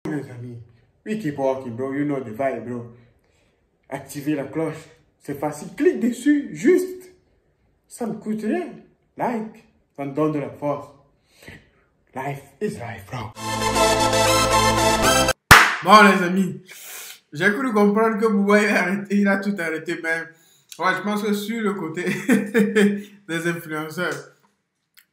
Les amis, we keep walking, bro. You know the vibe, bro. Activez la cloche. C'est facile. Clique dessus, juste. Ça ne coûte rien. Like. Ça me donne de la force. Life is life, bro. Bon, les amis. J'ai cru comprendre que Booba, il a tout arrêté, mais ouais, je pense que sur le côté des influenceurs,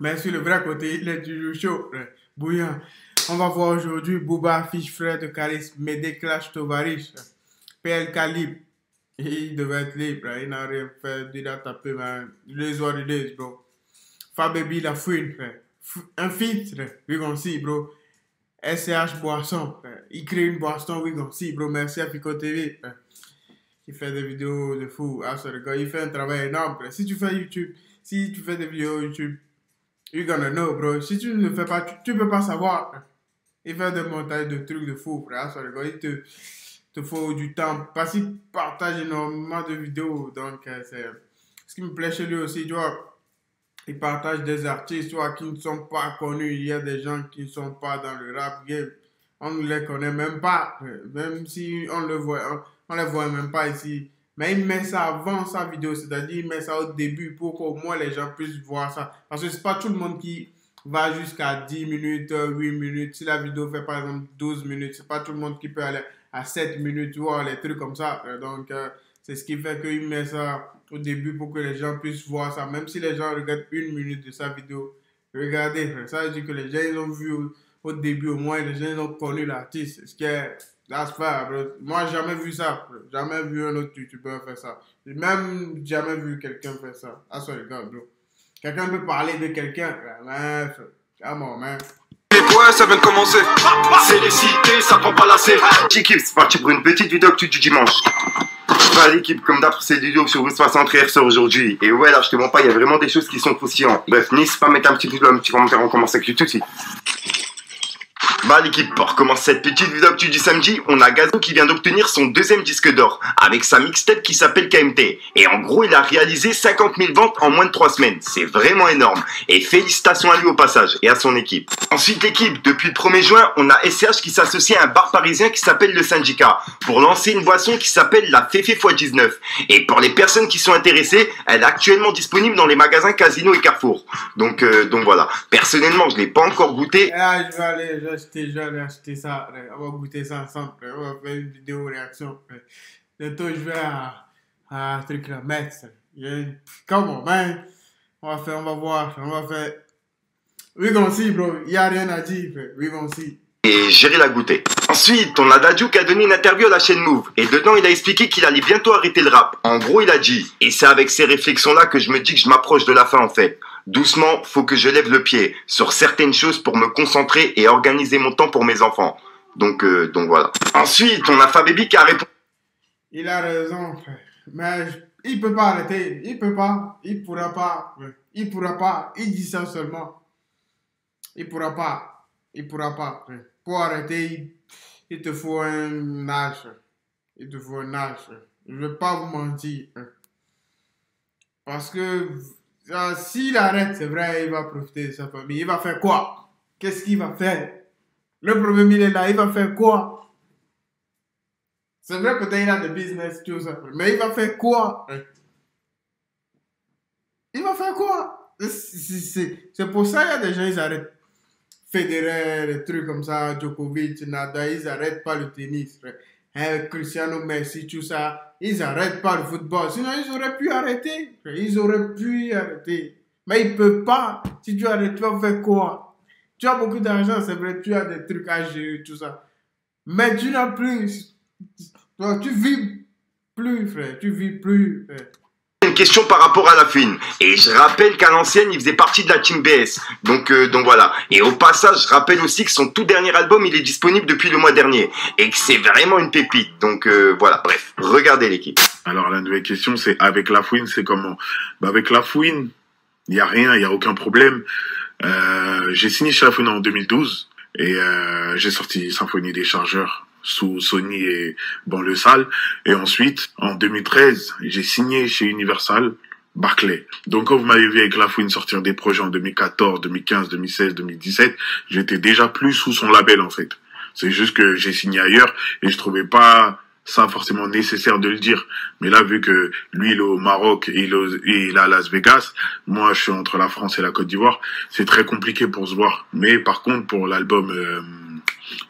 mais sur le vrai côté, il est toujours chaud, bouillant. On va voir aujourd'hui Booba, Fiche Frère de Charisme, Médé Clash Tovarich, PL Calibre. Il devait être libre, il n'a rien fait, il a tapé, man. Les what it is, bro. Fababy La Fouine, frère. Un feat, we gon' see, bro. SCH Boisson, frère. Il crée une boisson, we gon' see, bro. Merci à Fico TV, frère. Il fait des vidéos de fou, ah, ce gars, il fait un travail énorme, frère. Si tu fais YouTube, si tu fais des vidéos YouTube, you're gonna know, bro. Si tu ne le fais pas, tu peux pas savoir, frère. Il fait des montages de trucs de fou, frère. Ah, ce gars, il te faut du temps. Parce qu'il partage énormément de vidéos, donc c'est ce qui me plaît chez lui aussi, tu vois. Il partage des artistes, tu vois, qui ne sont pas connus. Il y a des gens qui ne sont pas dans le rap game. On ne les connaît même pas. Même si on les voit même pas ici. Mais il met ça avant sa vidéo, c'est-à-dire il met ça au début pour qu'au moins les gens puissent voir ça. Parce que c'est pas tout le monde qui va jusqu'à 10 minutes, 8 minutes. Si la vidéo fait par exemple 12 minutes, c'est pas tout le monde qui peut aller à 7 minutes, tu vois, les trucs comme ça. Donc, c'est ce qui fait qu'il met ça au début pour que les gens puissent voir ça. Même si les gens regardent 1 minute de sa vidéo, regardez, ça veut dire que les gens, ils ont vu au début au moins, les gens, ils ont connu l'artiste. Ce qui est, that's fair, bro. Moi, j'ai jamais vu ça, bro. Jamais vu un autre youtubeur faire ça. J'ai même jamais vu quelqu'un faire ça. Ah, ça, regarde, bro. Quelqu'un peut parler de quelqu'un, mais, come on, man. Ouais, ça vient de commencer. C'est les cités, ça prend pas la C. L'équipe, c'est parti pour une petite vidéo actu du dimanche. Bah, l'équipe, comme d'hab, c'est du vidéo sur vous 60 RS aujourd'hui. Et ouais, là, je te mens pas, il y a vraiment des choses qui sont croustillantes. Bref, n'hésite pas à mettre un petit pouce, un petit commentaire, on commence avec tout de suite. Bah l'équipe, pour recommencer cette petite vidéo actu du samedi, on a Gazo qui vient d'obtenir son 2e disque d'or avec sa mixtape qui s'appelle KMT. Et en gros, il a réalisé 50 000 ventes en moins de 3 semaines. C'est vraiment énorme. Et félicitations à lui au passage et à son équipe. Ensuite l'équipe, depuis le 1er juin, on a SCH qui s'associe à un bar parisien qui s'appelle le Syndicat pour lancer une boisson qui s'appelle la Féfé x19. Et pour les personnes qui sont intéressées, elle est actuellement disponible dans les magasins Casino et Carrefour. Donc voilà. Personnellement, je l'ai pas encore goûté. Ah, je vais acheter ça, on va goûter ça ensemble, on va faire une vidéo réaction. Bientôt, je vais à truc là, mettre. Comment, man? On va voir, on va faire. We gon' see, bro. Il n'y a rien à dire, we gon' see. Et j'irai la goûter. Ensuite, on a Dadju qui a donné une interview à la chaîne Move. Et dedans, il a expliqué qu'il allait bientôt arrêter le rap. En gros, il a dit, et c'est avec ces réflexions-là que je me dis que je m'approche de la fin en fait. Doucement, faut que je lève le pied sur certaines choses pour me concentrer et organiser mon temps pour mes enfants. Donc voilà. Ensuite, on a Fababy qui a répondu. Il a raison, frère. Mais il peut pas arrêter. Il peut pas. Il pourra pas. Il pourra pas. Il dit ça seulement. Il pourra pas. Il pourra pas. Frère. Pour arrêter, il te faut un âge. Il te faut un âge. Je ne vais pas vous mentir. Parce que s'il arrête, c'est vrai, il va profiter de sa famille. Il va faire quoi? Qu'est-ce qu'il va faire? Le problème, il est là. Il va faire quoi? C'est vrai, peut-être il a des business, tout ça. Mais il va faire quoi? Il va faire quoi? C'est pour ça qu'il y a des gens, ils arrêtent. Federer, des trucs comme ça, Djokovic, Nadal, ils n'arrêtent pas le tennis. Cristiano Messi, tout ça, ils n'arrêtent pas le football. Sinon, ils auraient pu arrêter. Ils auraient pu arrêter. Mais ils ne peuvent pas. Si tu arrêtes, tu vas faire quoi? Tu as beaucoup d'argent, c'est vrai, tu as des trucs à gérer, tout ça. Mais tu n'as plus. Tu vis plus, frère. Tu vis plus, frère. Une question par rapport à La Fouine. Et je rappelle qu'à l'ancienne, il faisait partie de la Team BS. Donc voilà. Et au passage, je rappelle aussi que son tout dernier album, il est disponible depuis le mois dernier. Et que c'est vraiment une pépite. Donc voilà, bref. Regardez l'équipe. Alors la nouvelle question, c'est avec La Fouine, c'est comment? Bah, avec La Fouine, il n'y a rien, il n'y a aucun problème. J'ai signé chez La Fouine en 2012. Et j'ai sorti Symphonie des Chargeurs sous Sony et Banlieue Sale. Et ensuite, en 2013, j'ai signé chez Universal, Barclay. Donc quand vous m'avez vu avec La Fouine sortir des projets en 2014, 2015, 2016, 2017, j'étais déjà plus sous son label en fait. C'est juste que j'ai signé ailleurs et je trouvais pas ça forcément nécessaire de le dire. Mais là, vu que lui, il est au Maroc et il est à Las Vegas, moi, je suis entre la France et la Côte d'Ivoire, c'est très compliqué pour se voir. Mais par contre, pour l'album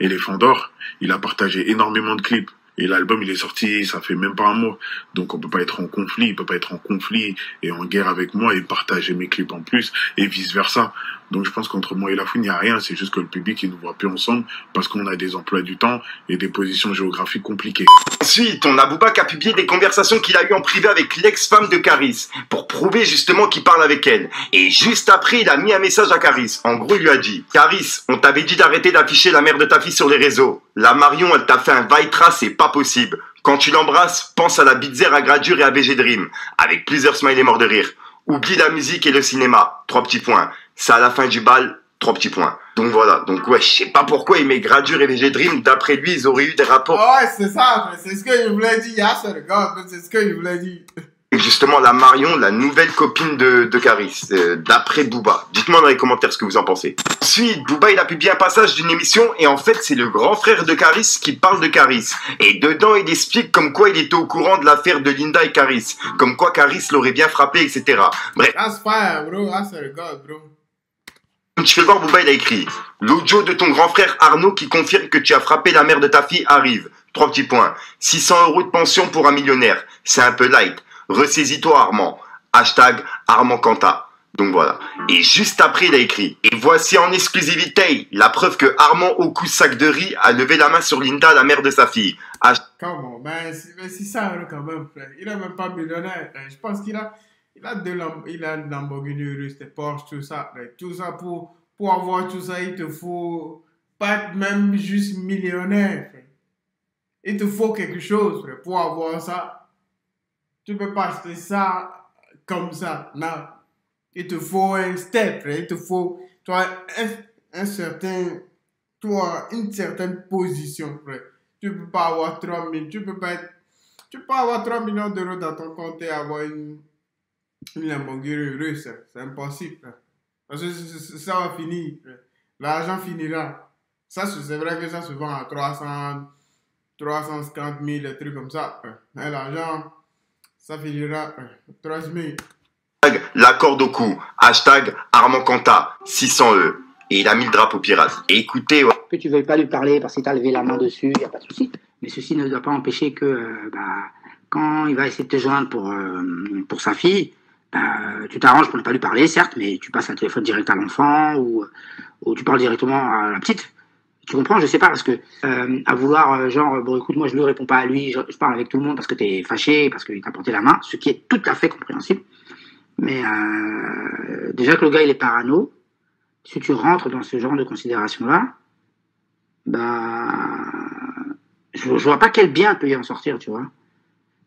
Éléphant d'Or, il a partagé énormément de clips. Et l'album, il est sorti, ça fait même pas un mois. Donc, on peut pas être en conflit, il peut pas être en conflit et en guerre avec moi et partager mes clips en plus et vice versa. Donc, je pense qu'entre moi et Lafouine, il n'y a rien. C'est juste que le public, il nous voit plus ensemble parce qu'on a des emplois du temps et des positions géographiques compliquées. Ensuite, on a Booba qui a publié des conversations qu'il a eues en privé avec l'ex-femme de Caris pour prouver justement qu'il parle avec elle. Et juste après, il a mis un message à Caris. En gros, il lui a dit: Caris, on t'avait dit d'arrêter d'afficher la mère de ta fille sur les réseaux. La Marion, elle t'a fait un Vitra, c'est pas possible. Quand tu l'embrasses, pense à la Bitzer, à Gradure et à VG Dream. Avec plusieurs smileys morts de rire. Oublie la musique et le cinéma. 3 petits points. C'est à la fin du bal. 3 petits points. Donc voilà. Donc ouais, je sais pas pourquoi il met Gradure et VG Dream. D'après lui, ils auraient eu des rapports. Ouais, c'est ça. C'est ce que je voulais dire. Yeah, c'est ce que je voulais dire. Justement, la Marion, la nouvelle copine de Caris, d'après Booba. Dites-moi dans les commentaires ce que vous en pensez. Ensuite, Booba, il a publié un passage d'une émission et en fait, c'est le grand frère de Caris qui parle de Caris. Et dedans, il explique comme quoi il était au courant de l'affaire de Linda et Caris. Comme quoi Caris l'aurait bien frappé, etc. Bref. That's fire, bro. That's a god, bro. Tu fais voir, Booba, il a écrit: l'audio de ton grand frère Arnaud qui confirme que tu as frappé la mère de ta fille arrive. 3 petits points. 600 € de pension pour un millionnaire. C'est un peu light. Ressaisis-toi, Armand. Hashtag Armand Quanta. Donc voilà. Et juste après, il a écrit: et voici en exclusivité la preuve que Armand, au coup sac de riz, a levé la main sur Linda, la mère de sa fille. Comment? Ben, c'est ça, quand même, frère. Il est même pas millionnaire, frère. Je pense qu'il a une Lamborghini russe, des Porsche, tout ça, frère. Tout ça, pour avoir tout ça, il te faut pas être même juste millionnaire, frère. Il te faut quelque chose, frère, pour avoir ça. Tu peux pas acheter ça comme ça, non. Il te faut un step, frère. Il te faut, toi, une certaine position, frère. Tu peux pas avoir 3 000, tu peux avoir 3 millions d'euros dans ton compte et avoir une Lamborghini russe. C'est impossible, frère. Parce que ça va finir, frère. L'argent finira. Ça, c'est vrai que ça se vend à 350 000, des trucs comme ça, frère. Mais l'argent, ça finira 13 000. La corde au cou. Hashtag Armand Quanta. 600 €. Et il a mis le drapeau pirate. Et écoutez, ouais. Que tu ne veuilles pas lui parler parce qu'il t'a levé la main dessus, il n'y a pas de souci. Mais ceci ne doit pas empêcher que quand il va essayer de te joindre pour sa fille, tu t'arranges pour ne pas lui parler, certes, mais tu passes un téléphone direct à l'enfant ou tu parles directement à la petite. Tu comprends? Je sais pas, parce que à vouloir, bon écoute, moi je ne lui réponds pas à lui, je parle avec tout le monde parce que tu es fâché, parce qu'il t'a porté la main, ce qui est tout à fait compréhensible. Mais déjà que le gars il est parano, si tu rentres dans ce genre de considération-là, je vois pas quel bien peut y en sortir, tu vois.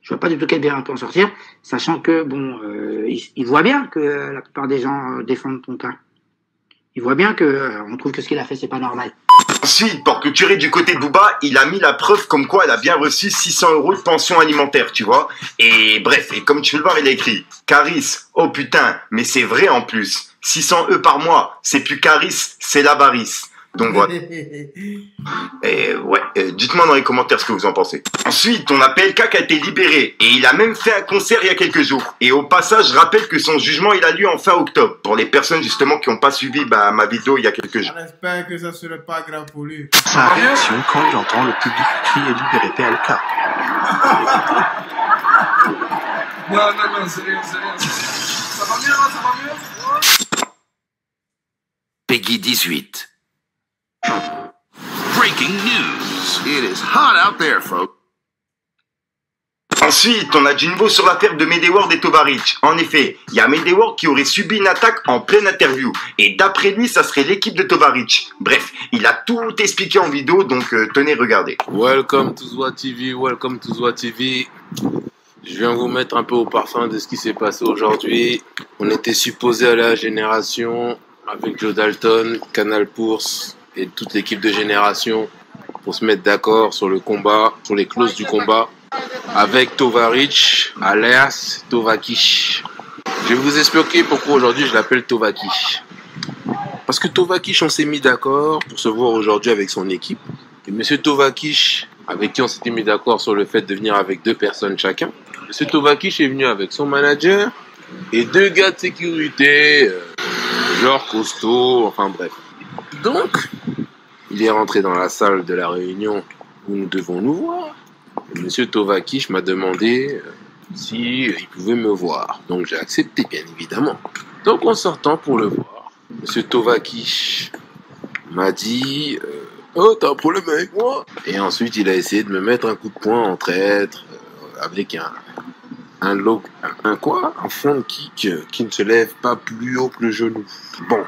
Je vois pas du tout quel bien peut en sortir, sachant que, il voit bien que la plupart des gens défendent ton cas. Il voit bien que on trouve que ce qu'il a fait, c'est pas normal. Ensuite, pour clôturer du côté de Booba, il a mis la preuve comme quoi elle a bien reçu 600 € de pension alimentaire, tu vois. Et bref, et comme tu peux le voir, il a écrit: Caris, oh putain, mais c'est vrai en plus. 600 € par mois, c'est plus Caris, c'est l'avarice. Donc voilà. Et ouais, dites-moi dans les commentaires ce que vous en pensez. Ensuite, on a PLK qui a été libéré et il a même fait un concert il y a quelques jours. Et au passage, je rappelle que son jugement il a lieu en fin octobre. Pour les personnes justement qui n'ont pas suivi ma vidéo il y a quelques jours. J'espère que ça serait pas grave pour lui. Sa réaction quand il entend le public crier libérer PLK. Non, c'est rien. Ça va mieux. Peggy 18. Breaking news. It is hot out there, folks. Ensuite, on a du nouveau sur l'affaire de Medeword et Tovaric. En effet, il y a Medeword qui aurait subi une attaque en pleine interview. Et d'après lui, ça serait l'équipe de Tovaric. Bref, il a tout expliqué en vidéo, donc tenez, regardez. Welcome to Zwa TV. Je viens vous mettre un peu au parfum de ce qui s'est passé aujourd'hui. On était supposé aller à la Génération avec Joe Dalton, Canal Bourse et toute l'équipe de Génération pour se mettre d'accord sur le combat, sur les clauses du combat avec Tovaric, alias Tovakish. Je vais vous expliquer pourquoi aujourd'hui je l'appelle Tovakish. Parce que Tovakish, on s'est mis d'accord pour se voir aujourd'hui avec son équipe Et M. Tovakish, avec qui on s'était mis d'accord sur le fait de venir avec 2 personnes chacun, M. Tovakish est venu avec son manager et 2 gars de sécurité, genre costaud, enfin bref. Donc, il est rentré dans la salle de la réunion où nous devons nous voir. Et M. Tovakish m'a demandé si il pouvait me voir. Donc j'ai accepté, bien évidemment. Donc en sortant pour le voir, M. Tovakish m'a dit oh, t'as un problème avec moi? Et ensuite, il a essayé de me mettre un coup de poing en traître avec un front kick qui ne se lève pas plus haut que le genou. Bon,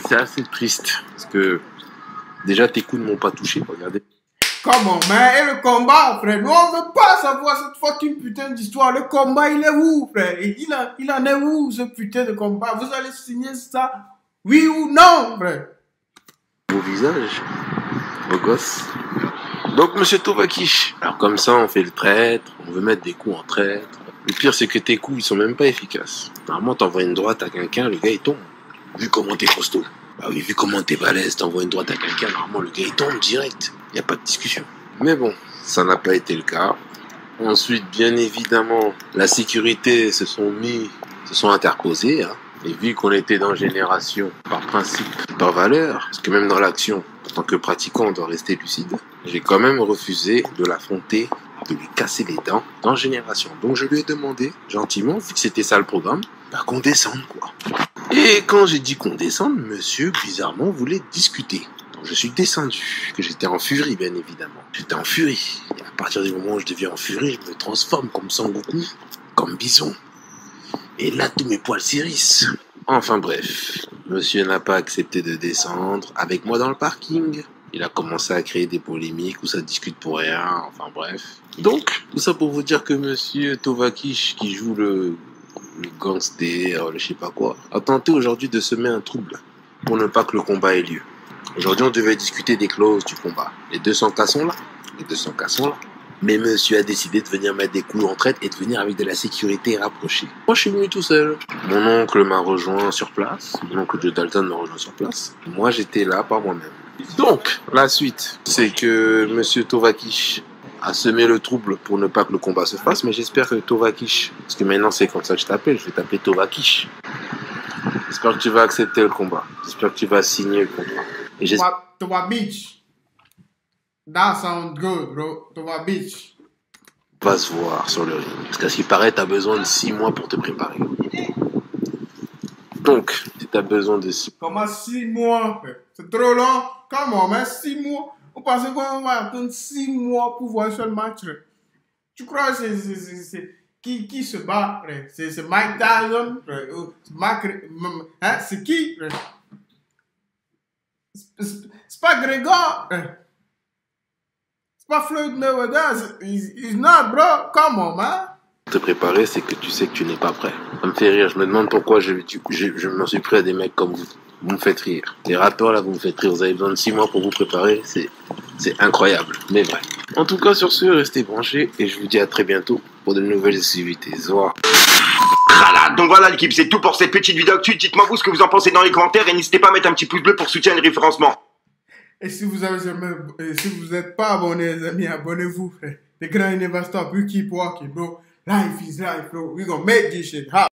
c'est assez triste parce que déjà tes coups ne m'ont pas touché, regardez. Comment, man? Et le combat, frère? Nous, on veut pas savoir cette fucking putain d'histoire. Le combat, il est où, frère? Il en est où, ce putain de combat? Vous allez signer ça? Oui ou non, frère? Au visage, au gosse. Donc, monsieur Tovakish, alors comme ça, on fait le traître, on veut mettre des coups en traître. Le pire, c'est que tes coups, ils sont même pas efficaces. Normalement, t'envoies une droite à quelqu'un, le gars, il tombe. Vu comment t'es costaud. Bah oui, vu comment t'es balèze, t'envoies une droite à quelqu'un, normalement, le gars, il tombe direct. Y a pas de discussion. Mais bon, ça n'a pas été le cas. Ensuite, bien évidemment, la sécurité se sont interposés, hein. Et vu qu'on était dans Génération, par principe, par valeur, parce que même dans l'action, en tant que pratiquant, on doit rester lucide, j'ai quand même refusé de l'affronter, de lui casser les dents dans Génération. Donc je lui ai demandé, gentiment, vu que c'était ça le programme, bah, qu'on descende, quoi. Et quand j'ai dit qu'on descende, monsieur, bizarrement, voulait discuter. Donc je suis descendu, que j'étais en furie, bien évidemment. J'étais en furie. Et à partir du moment où je deviens en furie, je me transforme comme Sangoku, comme Bison. Et là, tous mes poils s'hérissent. Enfin bref, monsieur n'a pas accepté de descendre avec moi dans le parking. Il a commencé à créer des polémiques où ça discute pour rien, enfin bref. Donc, tout ça pour vous dire que monsieur Tovakish, qui joue le gangster, le je sais pas quoi, a tenté aujourd'hui de semer un trouble pour ne pas que le combat ait lieu. Aujourd'hui, on devait discuter des clauses du combat. Les 200 cas sont là. Les 200 cas sont là. Mais monsieur a décidé de venir mettre des coups en traite et de venir avec de la sécurité rapprochée. Moi, je suis venu tout seul. Mon oncle m'a rejoint sur place. Mon oncle Joe Dalton m'a rejoint sur place. Moi, j'étais là par moi-même. Donc, la suite, c'est que monsieur Tovakish a semé le trouble pour ne pas que le combat se fasse. Mais j'espère que Tovakish, parce que maintenant c'est comme ça que je t'appelle, je vais t'appeler Tovakish. J'espère que tu vas accepter le combat. J'espère que tu vas signer le contrat. Et Tovakish. That sounds good, bro. Tovakish. On va se voir sur le ring. Parce qu'à ce qui paraît, t'as besoin de 6 mois pour te préparer. Donc, si t'as besoin de 6 mois. Comment 6 mois, frère? C'est trop long. Comment, mais 6 mois? Vous pensez qu'on va attendre 6 mois pour voir un seul match, là? Tu crois que c'est qui se bat, frère? C'est Mike Tyson, frère? Hein? C'est qui, frère? C'est pas Grégor, frère. C'est pas Floyd Mayweather. He's not, bro. Come on, man. Te préparer, c'est que tu sais que tu n'es pas prêt. Ça me fait rire. Je me demande pourquoi je m'en suis pris à des mecs comme vous. Vous me faites rire. Les rappeurs, là, vous me faites rire. Vous avez besoin de 6 mois pour vous préparer. C'est incroyable. Mais vrai. En tout cas, sur ce, restez branchés. Et je vous dis à très bientôt pour de nouvelles activités. Zoa. Donc voilà l'équipe, c'est tout pour cette petite vidéo actu. Dites-moi vous ce que vous en pensez dans les commentaires et n'hésitez pas à mettre un petit pouce bleu pour soutenir le référencement. Et si vous n'êtes pas abonné, les amis, abonnez-vous, frère. The grind never stop. We keep walking, bro. Life is life, bro. We gonna make this shit happen.